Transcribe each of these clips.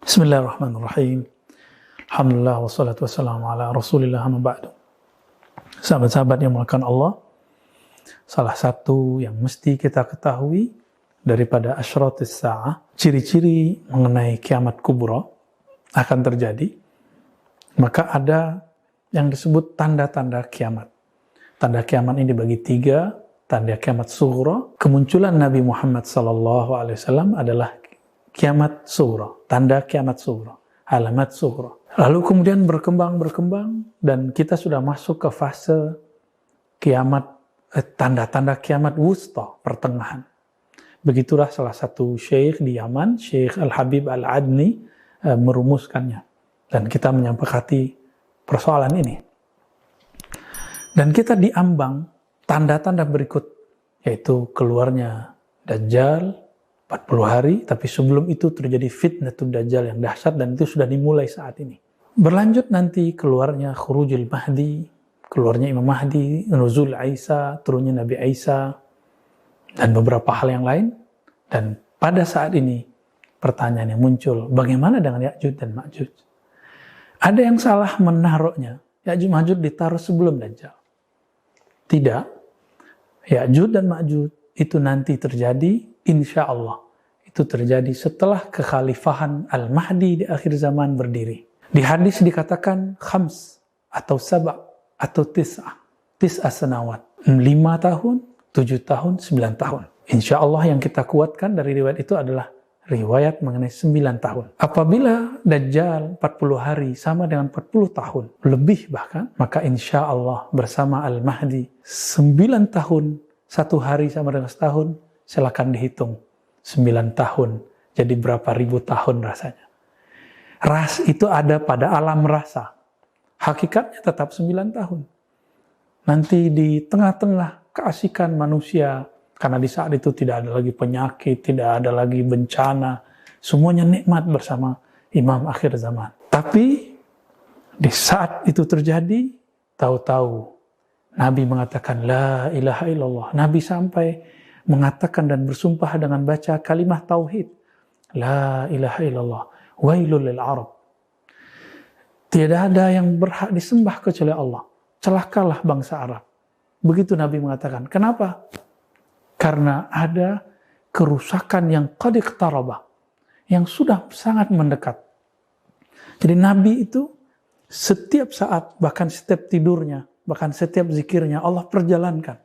Bismillahirrahmanirrahim. Alhamdulillah wassalatu wassalamu ala Rasulillah amma ba'du. Sahabat-sahabat yang melakukan Allah, salah satu yang mesti kita ketahui daripada asyratis sa'ah, ciri-ciri mengenai kiamat kubra akan terjadi, maka ada yang disebut tanda-tanda kiamat. Tanda kiamat ini dibagi tiga. Tanda kiamat sughra, kemunculan Nabi Muhammad SAW adalah kiamat sughra, tanda kiamat sughra, alamat sughra. Lalu kemudian berkembang dan kita sudah masuk ke fase kiamat, tanda-tanda kiamat wusta, pertengahan. Begitulah salah satu syekh di Yaman, Syekh Al-Habib Al-Adni merumuskannya. Dan kita menyampaikan persoalan ini. Dan kita diambang tanda-tanda berikut, yaitu keluarnya Dajjal 40 hari, tapi sebelum itu terjadi fitnatul Dajjal yang dahsyat dan itu sudah dimulai saat ini. Berlanjut nanti keluarnya Khurujul Mahdi, keluarnya Imam Mahdi, Nuzul Isa, turunnya Nabi Isa, dan beberapa hal yang lain. Dan pada saat ini pertanyaan yang muncul, bagaimana dengan Ya'juj dan Ma'juj? Ada yang salah menaruhnya, Ya'juj Ma'juj ditaruh sebelum Dajjal. Tidak, Ya'juj dan Ma'juj itu nanti terjadi, insya Allah. Itu terjadi setelah kekhalifahan Al-Mahdi di akhir zaman berdiri. Di hadis dikatakan khams atau saba' atau tis'ah sanawat. 5 tahun, 7 tahun, 9 tahun. Insya Allah yang kita kuatkan dari riwayat itu adalah riwayat mengenai 9 tahun. Apabila Dajjal 40 hari sama dengan 40 tahun, lebih bahkan, maka insya Allah bersama Al-Mahdi 9 tahun, 1 hari sama dengan setahun, silakan dihitung. 9 tahun, jadi berapa ribu tahun rasanya. Ras itu ada pada alam rasa. Hakikatnya tetap 9 tahun. Nanti di tengah-tengah keasikan manusia, karena di saat itu tidak ada lagi penyakit, tidak ada lagi bencana, semuanya nikmat bersama Imam akhir zaman. Tapi di saat itu terjadi, tahu-tahu Nabi mengatakan la ilaha illallah. Nabi sampai mengatakan dan bersumpah dengan baca kalimah tauhid. La ilaha illallah. Wailul lil Arab. Tidak ada yang berhak disembah kecuali Allah. Celakalah bangsa Arab. Begitu Nabi mengatakan. Kenapa? Karena ada kerusakan yang qad iqtaraba, yang sudah sangat mendekat. Jadi Nabi itu setiap saat, bahkan setiap tidurnya, bahkan setiap zikirnya Allah perjalankan.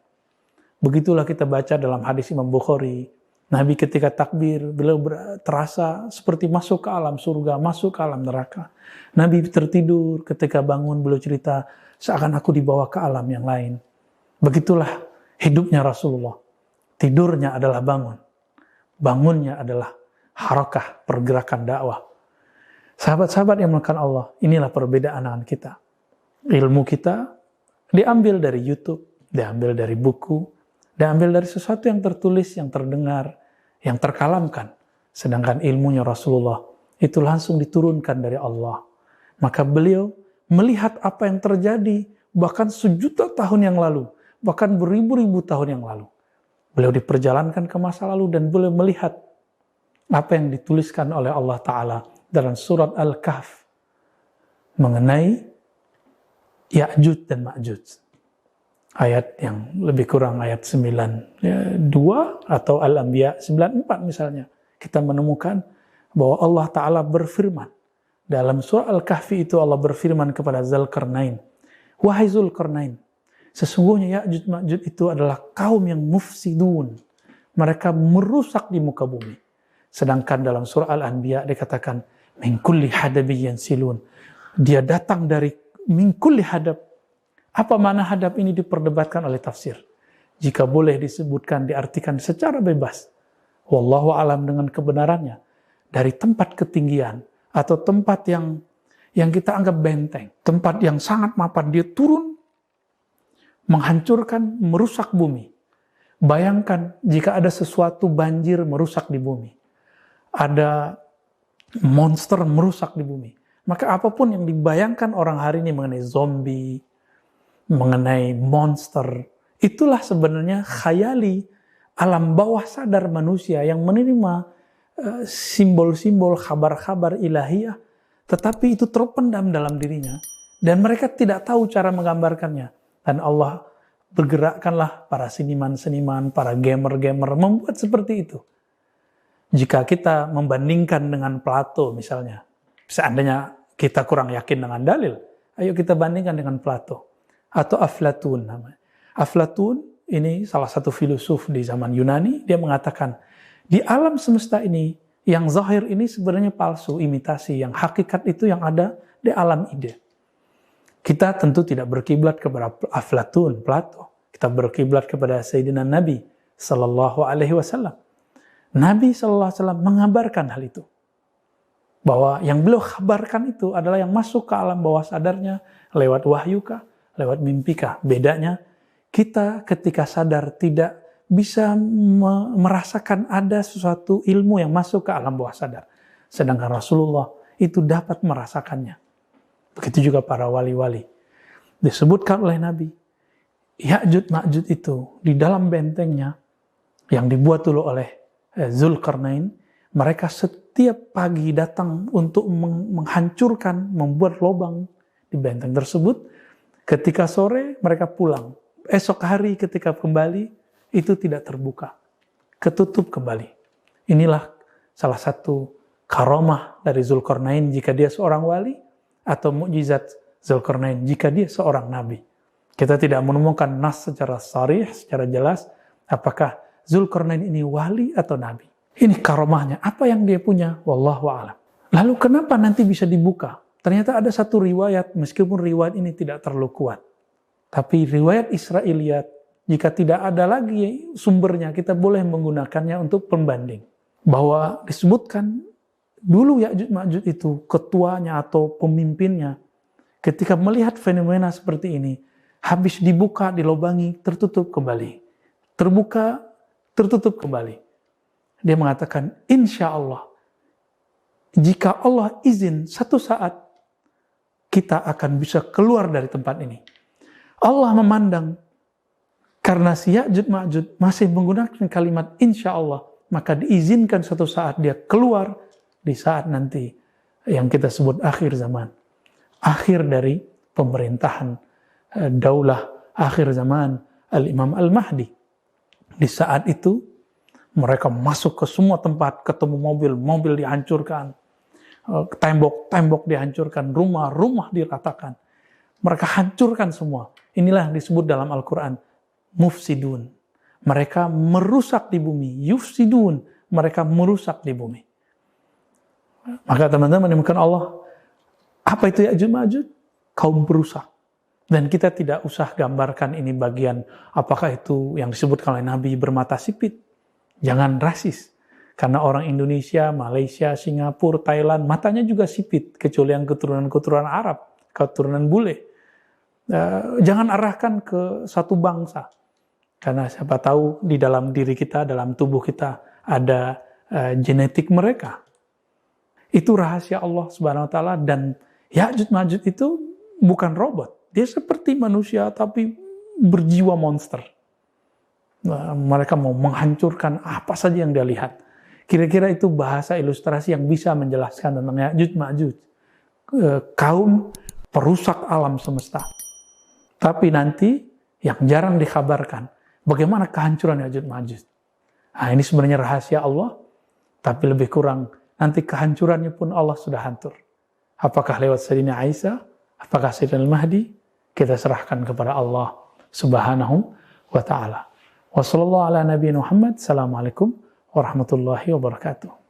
Begitulah kita baca dalam hadis Imam Bukhari. Nabi ketika takbir, beliau terasa seperti masuk ke alam surga, masuk ke alam neraka. Nabi tertidur, ketika bangun beliau cerita, seakan aku dibawa ke alam yang lain. Begitulah hidupnya Rasulullah. Tidurnya adalah bangun. Bangunnya adalah harakah, pergerakan dakwah. Sahabat-sahabat yang melakukan Allah, inilah perbedaan dengan kita. Ilmu kita diambil dari YouTube, diambil dari buku, diambil dari sesuatu yang tertulis, yang terdengar, yang terkalamkan. Sedangkan ilmunya Rasulullah itu langsung diturunkan dari Allah. Maka beliau melihat apa yang terjadi bahkan sejuta tahun yang lalu, bahkan beribu-ribu tahun yang lalu. Beliau diperjalankan ke masa lalu dan beliau melihat apa yang dituliskan oleh Allah Ta'ala dalam surat Al-Kahf mengenai Ya'juj dan Ma'juj. Ayat yang lebih kurang ayat 92 atau Al-Anbiya 94 misalnya. Kita menemukan bahwa Allah Ta'ala berfirman. Dalam surah Al-Kahfi itu Allah berfirman kepada Dzulqarnain. Wahai Dzulqarnain, sesungguhnya Ya'juj Ma'juj itu adalah kaum yang mufsidun. Mereka merusak di muka bumi. Sedangkan dalam surah Al-Anbiya dikatakan min kulli hadabin yansilun. Dia datang dari min kulli hadab. Apa makna hadab ini diperdebatkan oleh tafsir. Jika boleh disebutkan, diartikan secara bebas. Wallahu alam dengan kebenarannya. Dari tempat ketinggian atau tempat yang kita anggap benteng. Tempat yang sangat mapan. Dia turun menghancurkan, merusak bumi. Bayangkan jika ada sesuatu banjir merusak di bumi. Ada monster merusak di bumi. Maka apapun yang dibayangkan orang hari ini mengenai zombie, mengenai monster, itulah sebenarnya khayali alam bawah sadar manusia yang menerima simbol-simbol, kabar-kabar ilahiyah, tetapi itu terpendam dalam dirinya, dan mereka tidak tahu cara menggambarkannya. Dan Allah bergerakkanlah para seniman-seniman, para gamer-gamer, membuat seperti itu. Jika kita membandingkan dengan Plato misalnya, seandainya kita kurang yakin dengan dalil, ayo kita bandingkan dengan Plato. Atau Aflatun namanya. Aflatun ini salah satu filosof di zaman Yunani, dia mengatakan, di alam semesta ini, yang zahir ini sebenarnya palsu, imitasi. Yang hakikat itu yang ada di alam ide. Kita tentu tidak berkiblat kepada Aflatun, Plato. Kita berkiblat kepada Sayyidina Nabi Sallallahu Alaihi Wasallam. Nabi Sallallahu Alaihi Wasallam mengabarkan hal itu. Bahwa yang beliau kabarkan itu adalah yang masuk ke alam bawah sadarnya lewat wahyu kah, lewat mimpi kah. Bedanya, kita ketika sadar tidak bisa merasakan ada sesuatu ilmu yang masuk ke alam bawah sadar. Sedangkan Rasulullah itu dapat merasakannya. Begitu juga para wali-wali. Disebutkan oleh Nabi, Ya'juj Ma'juj itu di dalam bentengnya yang dibuat dulu oleh Zulkarnain, mereka setiap pagi datang untuk menghancurkan, membuat lubang di benteng tersebut. Ketika sore mereka pulang. Esok hari ketika kembali, itu tidak terbuka. Ketutup kembali. Inilah salah satu karamah dari Zulkarnain jika dia seorang wali, atau mukjizat Zulkarnain jika dia seorang nabi. Kita tidak menemukan nas secara sharih, secara jelas, apakah Zulkarnain ini wali atau nabi. Ini karamahnya, apa yang dia punya, wallahu a'lam. Lalu kenapa nanti bisa dibuka? Ternyata ada satu riwayat, meskipun riwayat ini tidak terlalu kuat. Tapi riwayat Israiliyat, jika tidak ada lagi sumbernya, kita boleh menggunakannya untuk pembanding. Bahwa disebutkan, dulu Ya'juj Ma'juj itu ketuanya atau pemimpinnya ketika melihat fenomena seperti ini, habis dibuka, dilobangi, tertutup kembali. Terbuka, tertutup kembali. Dia mengatakan, insya Allah, jika Allah izin satu saat, kita akan bisa keluar dari tempat ini. Allah memandang, karena si Ya'juj Ma'juj masih menggunakan kalimat insya Allah, maka diizinkan suatu saat dia keluar di saat nanti yang kita sebut akhir zaman. Akhir dari pemerintahan daulah akhir zaman Al-Imam Al-Mahdi. Di saat itu mereka masuk ke semua tempat, ketemu mobil dihancurkan, tembok dihancurkan, rumah diratakan. Mereka hancurkan semua. Inilah yang disebut dalam Al-Quran mufsidun. Mereka merusak di bumi. Yufsidun. Mereka merusak di bumi. Maka teman-teman dimulakan Allah, apa itu Ya'juj Ma'juj? Kaum perusak. Dan kita tidak usah gambarkan ini bagian apakah itu yang disebutkan oleh Nabi bermata sipit. Jangan rasis. Karena orang Indonesia, Malaysia, Singapura, Thailand, matanya juga sipit. Kecuali yang keturunan-keturunan Arab, keturunan bule. Jangan arahkan ke satu bangsa. Karena siapa tahu di dalam diri kita, dalam tubuh kita ada genetik mereka. Itu rahasia Allah Subhanahu wa taala. Dan Ya'juj Ma'juj itu bukan robot. Dia seperti manusia tapi berjiwa monster. Mereka mau menghancurkan apa saja yang dia lihat. Kira-kira itu bahasa ilustrasi yang bisa menjelaskan tentang Ya'juj Ma'juj. Kaum perusak alam semesta. Tapi nanti yang jarang dikabarkan, bagaimana kehancuran Ya'juj Ma'juj. Nah, ini sebenarnya rahasia Allah, tapi lebih kurang nanti kehancurannya pun Allah sudah hancur. Apakah lewat Sayyidina Isa, apakah Sayyidina Al-Mahdi, kita serahkan kepada Allah Subhanahu wa ta'ala. Wassallallahu ala nabiyina Muhammad. Assalamualaikum warahmatullahi wabarakatuh.